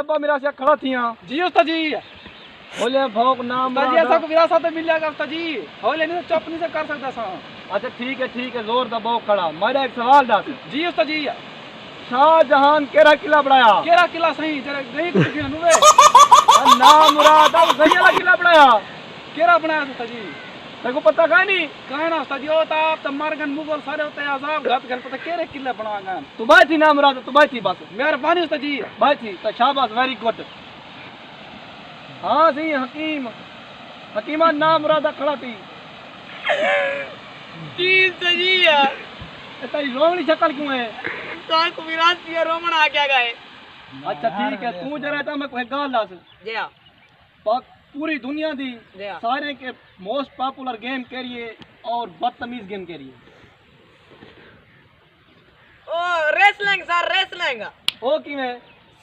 शब्बा मेरा से खड़ा थिया जी उस्ताद जी। बोले भौंक नाम उस्ताद जी ऐसा को विरासत मिलेगा उस्ताद जी, होले नहीं तो चुप नहीं से कर सकता सा। अच्छा ठीक है जोर दबाओ खड़ा। मेरा एक सवाल दस। जी उस्ताद जी। शाहजहां केरा किला बनाया? केरा किला सही जरा नहीं कुछ भी नुवे नाम मुराद सही वाला किला बनाया? केरा बनाया उस्ताद जी? तेरे को पता का नहीं? कहे ना उस्ताद जी ओ ताप त मारगन मुगल सारे होते आजाब घात घर पता केरे किला बनागन। तू बैठी नाम मुराद, तू बैठी बस। मेहरबानी उस्ताद जी। बैठी तो शाबाश, वेरी गुड। हाँ सही हकीम, हकीमा नाम मुराद खड़ा थी। जी उस्ताद जी यार। तेरी रोवनी शक्ल क्यों है? तो को विरासत या रोमन आ क्या गए? अच्छा ठीक है, तू जरा था मैं कोई गाल दस। जी हां। पूरी दुनिया दी जी हाँ। सारे के मोस्ट पॉपुलर गेम करिए और बदतमीज गेम करिए। ओ रेसलिंग सर, रेसलिंग ओ किवें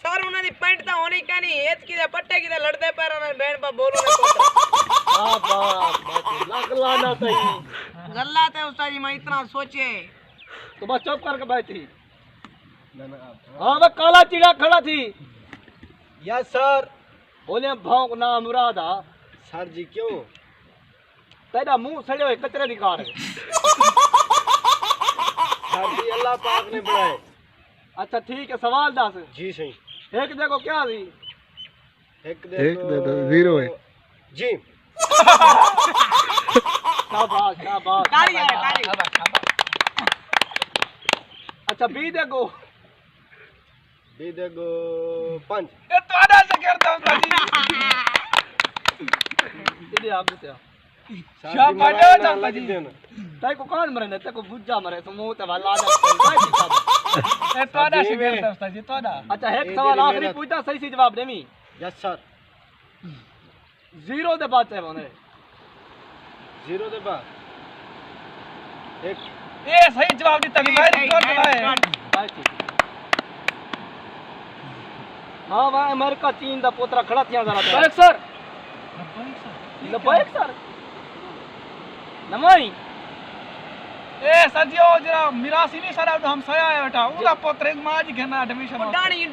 सर उन्हां दी पैंट ता होनी क्या नहीं एच की दे पट्टे की दे लड़दे पैर ना बैंड पर बोलो ना पोता। हां बात लाख लाना सही गल्ला ते उस्ताद जी मैं इतना सोचे तो बस चुप करके बैठी। हाँ वह काला चिड़ा खड़ा थी। Yes sir. बोले भौंक ना मुरादा। सर जी क्यों? तेरा मुंह सड़े हुए कचरे दिखा रहे। सर जी अल्लाह पाक ने बनाए। अच्छा ठीक है, सवाल दस। जी सही। एक देखो क्या थी? एक दे दो जीरो है जी। शाबाश शाबाश। ताली है ताली। अच्छा बी देखो। बी देखो 5। ए तो आधा से करता उस्ताद जी। इधर आप से शाह पाटे उस्ताद जी। तेरे को कौन मरे ने? तेरे को बुज्जा मरे तो मुंह ते वाला आ। ए तो आधा से करता उस्ताद जी, तो आधा। अच्छा एक सवाल आखिरी पूछता, सही से जवाब देमी। Yes sir. जीरो दे बाद है बोने 0 दे बाद एक। ए सही जवाब दी तभी वेरी गुड भाई। हाँ वह अमेरिका चीन दा पोतरा खड़ा थिया जरा बैक सर। लबाइक सर नमाई। ए सजियो जरा मिरासी नहीं सर हम सया है बेटा उदा पोतरे मां जी घेना एडमिशन वो डाणी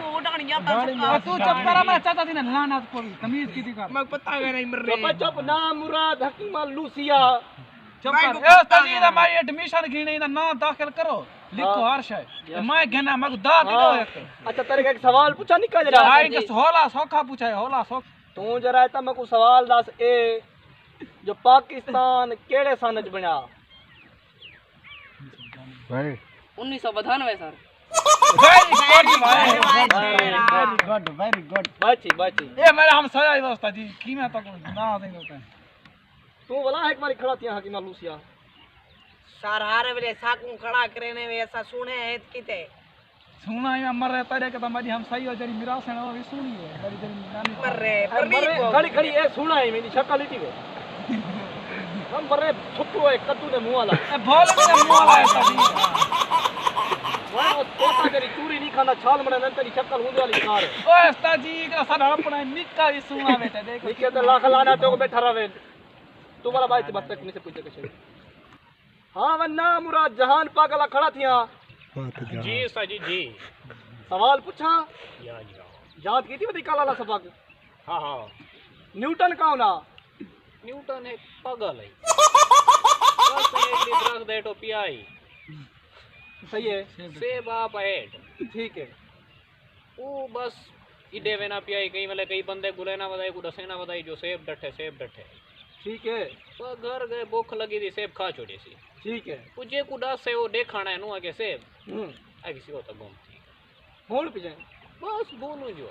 वो डाणी आता आ तू चुप करा, मैं चाचा थी ना लाना को तमीज की थी कर। मैं पता है नहीं मर रहे। चुप नाम मुराद हकीमा लूसिया। चुप कर। ए उस्ताद जी हमारी एडमिशन घिने दा नाम दाखिल करो, लिखो हर शय मैं घेना मग दा दो एक। अच्छा तेरे एक सवाल पूछा नहीं कर रहा आई के होला सौखा पूछा है, होला सौख। तू जरा ता मैं को सवाल दस ए जो पाकिस्तान केड़े सन च बना? भाई 1992 सर। वेरी गुड भाई, वेरी गुड बाची बाची। ए मेरा हम सया है उस्ताद जी की मैं तो ना देंगे। तू वाला एक बार खड़ा थिया हकीमा लूसिया। सर हारे वेले साकू खड़ा करने में ऐसा सुने है किते सुना ही मर रहे तेरे के तो मेरी हम सही हो जरी मिरास है वो भी सुनी है मेरी जरी नानी मर रहे पर खड़ी खड़ी ए सुना है मेरी शक्ल इटी वे हम मरे छुट्टू है कद्दू ने मुंह वाला। ए भोले ने मुंह वाला है तभी वो तोता तेरी चूरी नहीं खाना छाल मरे न तेरी शक्ल हुंदे वाली कार। ओए उस्ताद जी का सर अपना निक्का ही सुना बेटा देखो निके ते लाख लाना तो बैठा रहे। तू वाला बात बस तक में से पूछ के। हां वन्ना मुराद जहान पागला खड़ा थिया। जी उस्ताद जी। सवाल पूछा या याद की थी बदी काला सबक? हाँ हाँ। न्यूटन कौन ना? न्यूटन एक पागल है। बस एक दरख्त है तो पियाई सही है सेब आप हेड ठीक है। वो बस इडे वेना पियाई कहीं मतलब कई बंदे गुले ना बताई कुछ डसे ना बताई जो सेब डटे ठीक है तो घर गए भूख लगी थी सेब खा छोड़ी सी ठीक है। मुझे कुछ से वो देखाना है नु आगे सेब आगे सी होता घूमती होड़ पे जाए बस बोलू जो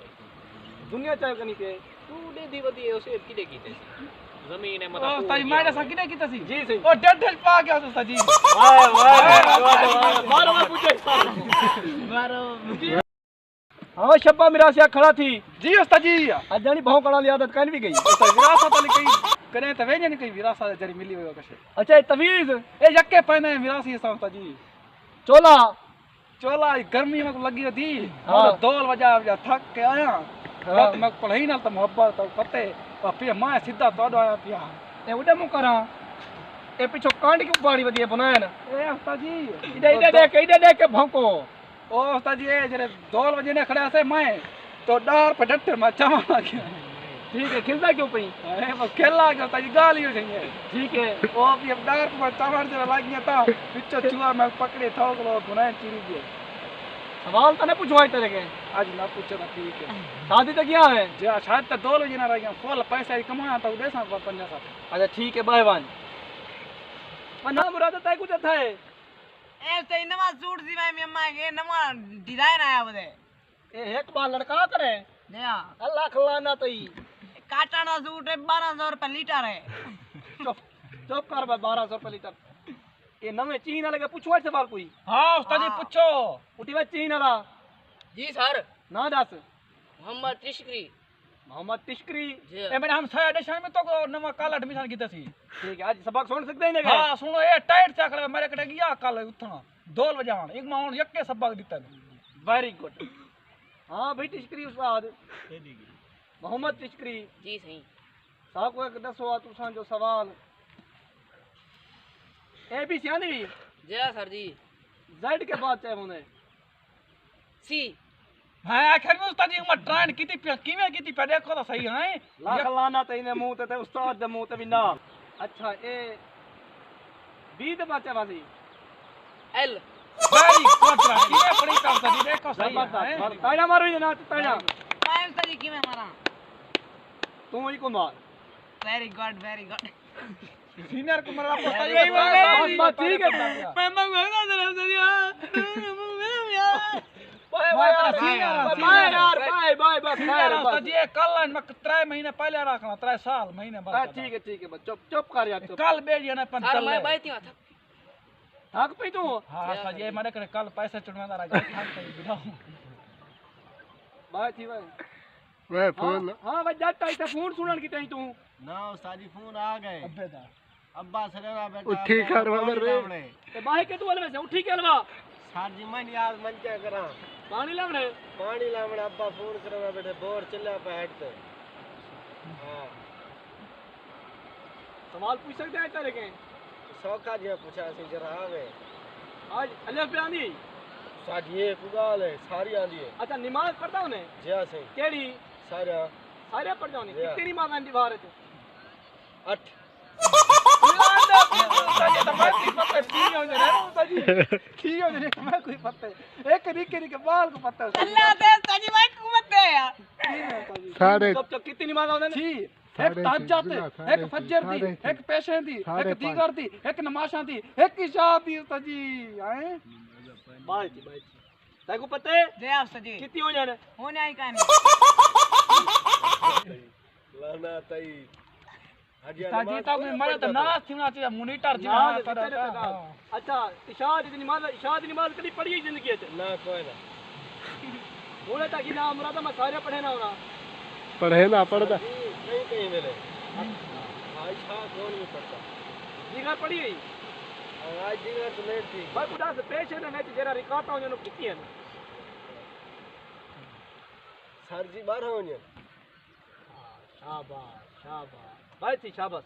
दुनिया चाहे कनी पे तू दे दी बदी है सेब की देखी थे जमीन है मतलब उस्ताद जी मारे सकिने की तसी जी सही। ओ डेढ़ पा गया उस्ताद जी। वाह वाह मारो मैं पूछे मारो। हां शब्बा मेरा से खड़ा थी। जी उस्ताद जी अजानी भौंकड़ा की आदत कन भी गई। उस्ताद विरासत वाली कई करे त वेजे नहीं कई विरासत जरी मिली हुई कसे। अच्छा ये तवीज ए यक्के पहने विरासी उस्ताद जी चोला चोला गर्मी में लगी थी हाँ। दौल वजा थक के आया रात में पढ़ाई ना तो मोहब्बत तो पते और फिर मैं सीधा तोड़ आया पिया ए उडे मु करा ए पिछो कांड की बाड़ी वदी बनाया ना। ए उस्ताद जी इडे देख के भौंको। ओ उस्ताद जी ए जरे दौल वजे ने खड़ा से मैं तो डार पर डट्टर में चमा गया ठीक है खिलता क्यों पई अरे वो खेला गया ताजी गाली हो गई ठीक है वो भी अब डार पर चमा जरा लग गया था पिछो चुआ में पकड़े ठोक लो गुना चिरी दिए सवाल तो नहीं पूछवाई तेरे के आज ना पूछो ना ठीक है शादी तो किया है जे शायद तो दो लोग ना रह गया फुल पैसा ही कमाया तो दे सा 50 अच्छा ठीक है बायवान मना मुराद तय कुछ था है ऐसे ही नवा सूट सिवाय में अम्मा के नवा डिजाइन आया बदे ए एक बार लड़का करे नया अल्लाह खलाना तई काटाना सूट है 1200 रुपए लीटर है चुप चुप कर भाई 1200 रुपए लीटर ये नवे चीन वाले के पूछवा सवाल कोई हां उस्ताद जी पूछो उठी वे चीन वाला जी सर ना दस मोहम्मद तिशकरी मोहम्मद तिशकरी ए मैंने हम साया एडिशन में तो नवा कल एडमिशन की थी ठीक है आज सबक सुन सकते हैं ना हां सुनो ए टाइट चकले मेरे कटे गया कल उठना 2 बजे आवन एक माउंट यक्के सबक दिता वेरी गुड हां भाई तिशकरी उस्ताद मोहम्मद तिशकरी जी सही साहब को एक दसो तुसा जो सवाल ए बी सी आनी जी सर जी जेड के बाद चाहे होने सी हां आखिर में उस्ताद जी उमर ट्रेंड कीती कीवे कीती पे देखो तो सही है लाख लाना तेने मुंह ते उस्ताद दे मुंह ते भी ना अच्छा ए बी दे बाद चाहे एल वेरी गुड कीवे पड़ी काम तो देखो सही है जबरदस्त ताड़ा मारो ये ना ताड़ा काय उस्ताद जी की में मारा तू ही को मार वेरी गुड सीनियर को मेरा पता यही बोल रहे बात ठीक है मैं मंगवाना जरा उस्ताद यार बाय यार बाय बस उस्ताद जी कल मैं 3 महीने पहले रखना 3 साल महीने बाद ठीक है बस चुप कर यार चुप कल बेजिए ना पन सर मैं बैठी हूं थक पे तू हां उस्ताद जी मैंने करे कल पैसे चुनवाना रहा थक पे बिठाऊं बाय थी भाई वे फोन हां भाई जट आई फोन सुनन की तई तू ना उस्ताद जी फोन आ गए अबे दा अब्बा सरेरा बेटा उठी करवा रे ते बाहे के तू वाले में उठी के अलवा सर जी मैं आज मन क्या करा पानी लावणे पानी लावड़ा अब्बा फोन करवा बेटे बोर चला पे हेड ते हां सवाल पूछ सकते हैं तेरे के सौखा जी पूछा से जरा आवे आज अल्लाह पे आनी सर जी ये कुगाल है सारी आंदी है अच्छा नमाज पढ़ता हूं ने जय सही केड़ी सारा सारे पढ़ जाओ Yeah. कितनी नमाज आंदी बाहर है 8 कोई पता है एक निके निके बाल को पता है अल्लाह दे उस्ताद जी भाई कुमत है यार साढ़े सब कितनी नमाज आंदी ने जी एक तहज्जुद एक फजर दी एक पेशे दी एक दीगर दी एक नमाज़ां दी एक इशा दी उस्ताद जी हैं बाय तेरे को पता है दे उस्ताद जी कितनी हो जाने होने आई कहानी लाना तई उस्ताद जी तो मैं तो नाच थीना चाहिए मॉनिटर जी नमाज तेरे पे का अच्छा इशाद की नमाज कभी पढ़ी है जिंदगी में ना कोई ना बोले था कि ना मुरादा मैं सारे पढ़े ना होना पढ़े ना पढ़ता नहीं कहीं मिले आयशा कौन भी पढ़ता दीगर पढ़ी हुई आज दिगर तो लेट थी भाई बुढ़ा से पेश है ना नहीं तो जरा रिकॉर्ड हो जानो कितनी है सर जी बाहर हो ने शाबाश भाई थी शाबाश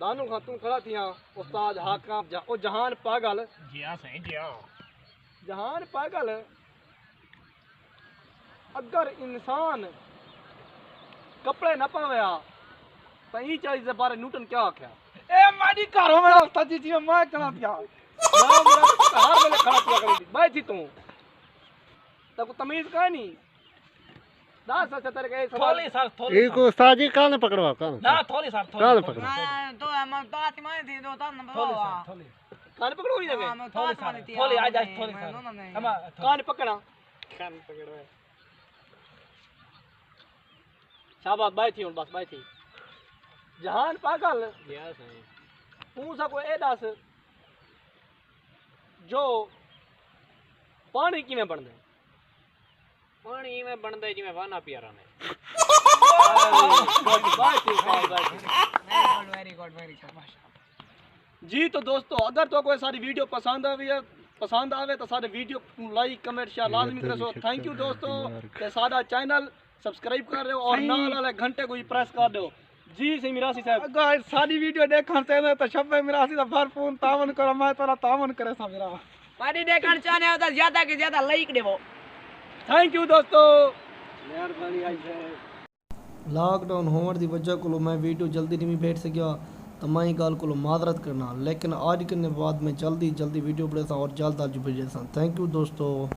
दानू खां तू खड़ा थी उस्ताद हाकाम ओ जहान पागल जी हाँ सही जी हाँ जहान पागल अगर इंसान कपड़े न पावया तो ई चीज के बारे न्यूटन क्या आख्या ए माडी करो मेरा उस्ताद जी मैं कना दिया ना मेरा तो हर वेले खड़ा किया करी भाई थी तू तब तमीज का नहीं दास सच तेरे के थोली सर थोली एक उस्ताद जी कान पकड़वा कान ना थोली सर कान थोली पकड़वा तो हम तो आती माने थी तो तन थोली बताओ सर थोली कान पकड़ो ही लगे हम थोली तो सर थोली आ जा थोली सर हम कान पकड़ा कान पकड़ो शाबाश भाई थी बस भाई थी जहान पागल जी हाँ सही तू सा कोई ए दस जो पानी किवें बनदे पानी में बनता है जी में वाना प्यारा ने वेरी गुड जी तो दोस्तों अगर तो कोई सारी वीडियो पसंद आवे तो सारे वीडियो को लाइक कमेंट शेयर लाजमी करो थैंक यू दोस्तों ते साडा चैनल सब्सक्राइब कर रहे हो और नाल वाले घंटे को भी प्रेस कर दो जी सही मिरासी साहब अगर सारी वीडियो देखना चाहते तो शब्बे मिरासी दा भरपूर तावन करो मैं तोरा तावन करे सा मेरा पानी देखना चाहने हो तो ज्यादा के ज्यादा लाइक देवो थैंक यू दोस्तों। मेहरबानी आई है। लॉकडाउन होने की वजह को मैं वीडियो जल्दी नहीं भेज सकिया तो मैं गल को माजरत करना, लेकिन आज के बाद में जल्दी वीडियो भेजा और जल्द भेजा। थैंक यू दोस्तों।